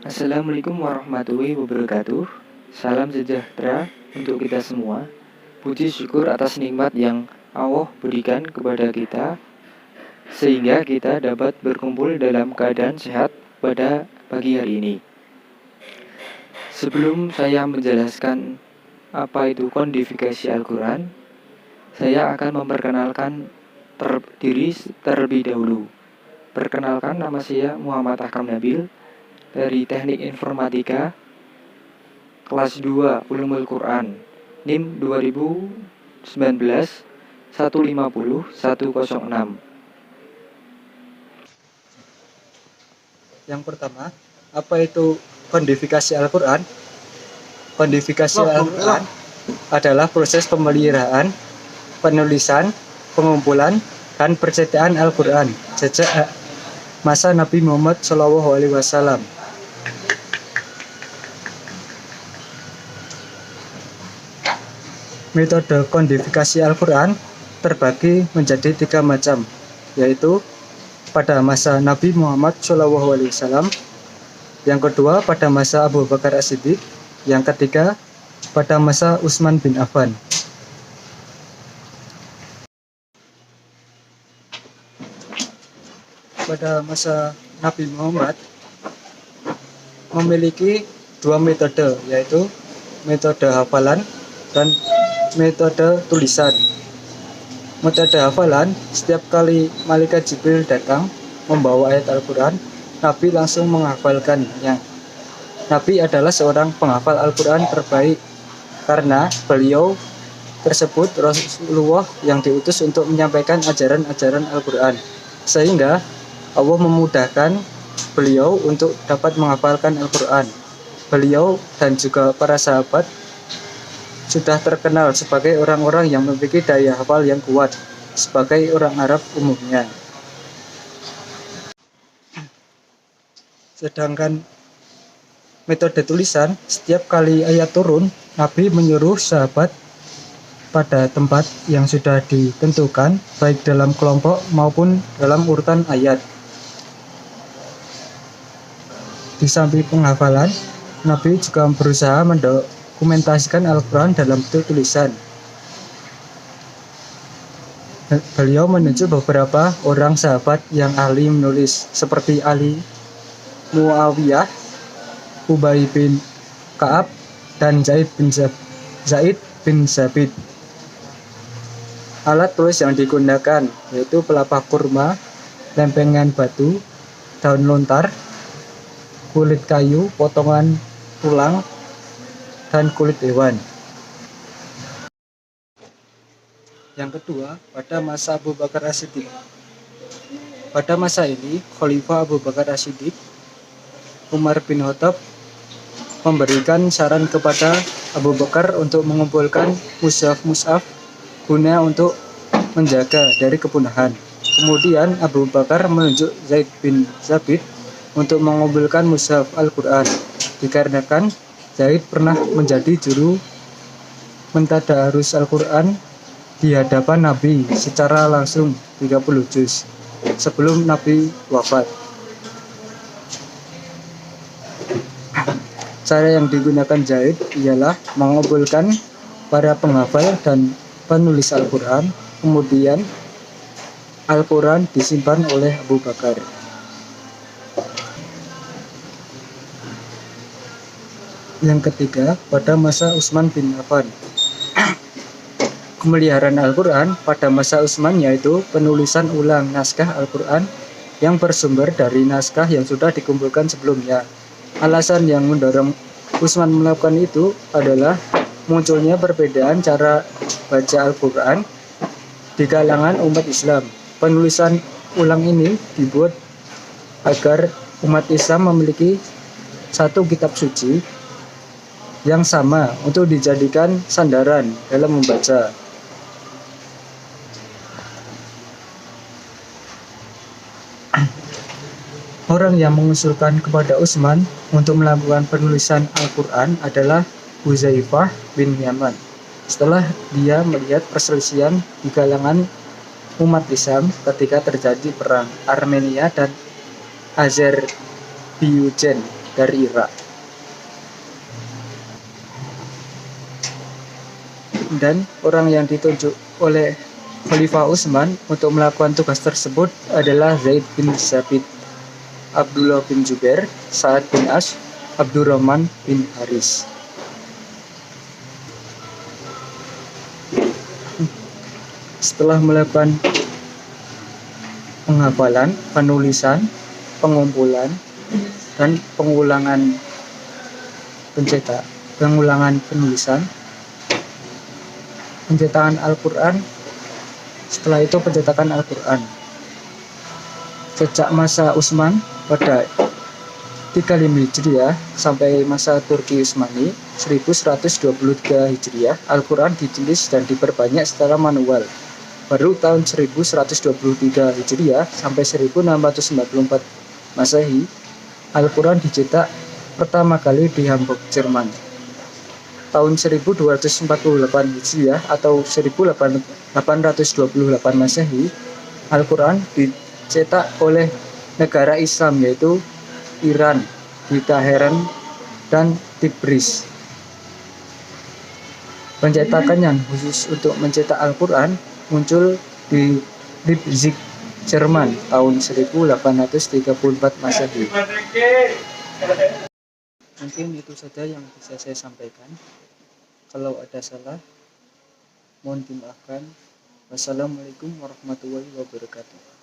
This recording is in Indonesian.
Assalamualaikum warahmatullahi wabarakatuh. Salam sejahtera untuk kita semua. Puji syukur atas nikmat yang Allah berikan kepada kita, sehingga kita dapat berkumpul dalam keadaan sehat pada pagi hari ini. Sebelum saya menjelaskan apa itu kodifikasi Al-Quran, saya akan memperkenalkan diri terlebih dahulu. Perkenalkan, nama saya Muhammad Ahkam Nabil dari Teknik Informatika kelas 2 Ulumul Quran, NIM 2019 150 106. Yang pertama, apa itu kodifikasi Al-Quran? Kodifikasi Al-Quran adalah proses pemeliharaan, penulisan, pengumpulan, dan percetakan Al-Quran sejak masa Nabi Muhammad SAW. Metode kodifikasi Al-Quran terbagi menjadi 3 macam, yaitu pada masa Nabi Muhammad SAW, yang kedua pada masa Abu Bakar As-Siddiq, yang ketiga pada masa Utsman bin Affan. Pada masa Nabi Muhammad memiliki 2 metode, yaitu metode hafalan dan metode tulisan. Metode hafalan, setiap kali malaikat Jibril datang membawa ayat Al-Quran, Nabi langsung menghafalkannya. Nabi adalah seorang penghafal Al-Quran terbaik karena beliau tersebut Rasulullah yang diutus untuk menyampaikan ajaran-ajaran Al-Quran, sehingga Allah memudahkan beliau untuk dapat menghafalkan Al-Quran. Beliau dan juga para sahabat sudah terkenal sebagai orang-orang yang memiliki daya hafal yang kuat sebagai orang Arab umumnya. Sedangkan metode tulisan, setiap kali ayat turun, Nabi menyuruh sahabat pada tempat yang sudah ditentukan, baik dalam kelompok maupun dalam urutan ayat. Di samping penghafalan, Nabi juga berusaha mendokumentasikan Al-Quran dalam bentuk tulisan. Beliau menunjuk beberapa orang sahabat yang ahli menulis, seperti Ali, Muawiyah, Ubay bin Ka'ab, dan Zaid bin Sabit. Alat tulis yang digunakan yaitu pelepah kurma, lempengan batu, daun lontar, kulit kayu, potongan tulang, dan kulit hewan. Yang kedua, pada masa Abu Bakar As-Siddiq. Pada masa ini, Khalifah Abu Bakar As-Siddiq, Umar bin Khattab, memberikan saran kepada Abu Bakar untuk mengumpulkan mushaf-mushaf guna untuk menjaga dari kepunahan. Kemudian Abu Bakar menunjuk Zaid bin Sabit untuk mengumpulkan mushaf Al-Quran, dikarenakan Zaid pernah menjadi juru mentadarus Al-Quran di hadapan Nabi secara langsung 30 juz sebelum Nabi wafat. Cara yang digunakan Zaid ialah mengumpulkan para penghafal dan penulis Al-Quran, kemudian Al-Quran disimpan oleh Abu Bakar. Yang ketiga, pada masa Utsman bin Affan. Pemeliharaan Al-Quran pada masa Utsman yaitu penulisan ulang naskah Al-Quran yang bersumber dari naskah yang sudah dikumpulkan sebelumnya. Alasan yang mendorong Utsman melakukan itu adalah munculnya perbedaan cara baca Al-Quran di kalangan umat Islam. Penulisan ulang ini dibuat agar umat Islam memiliki satu kitab suci yang sama untuk dijadikan sandaran dalam membaca. Orang yang mengusulkan kepada Utsman untuk melakukan penulisan Al-Quran adalah Hudzaifah bin Yaman. Setelah dia melihat perselisihan di kalangan umat Islam ketika terjadi perang Armenia dan Azerbaijan dari Irak. Dan orang yang ditunjuk oleh Khalifah Utsman untuk melakukan tugas tersebut adalah Zaid bin Sabit, Abdullah bin Jubair, Sa'ad bin As, Abdurrahman bin Haris. Setelah melakukan penghafalan, penulisan, pengumpulan, dan pengulangan penulisan, pencetakan Al-Quran, setelah itu pencetakan Al-Quran. Sejak masa Utsman pada 35 Hijriah sampai masa Turki Utsmani 1123 Hijriah, Al-Quran ditulis dan diperbanyak secara manual. Baru tahun 1123 Hijriah sampai 1694 Masehi, Al-Quran dicetak pertama kali di Hamburg, Jerman. Tahun 1248 Hijriah atau 1828 Masehi, Al-Quran dicetak oleh negara Islam yaitu Iran di Teheran dan Tigris. Pencetakan yang khusus untuk mencetak Al-Quran muncul di Leipzig, Jerman tahun 1834 Masehi. Mungkin itu saja yang bisa saya sampaikan. Kalau ada salah, mohon dimaafkan. Wassalamualaikum warahmatullahi wabarakatuh.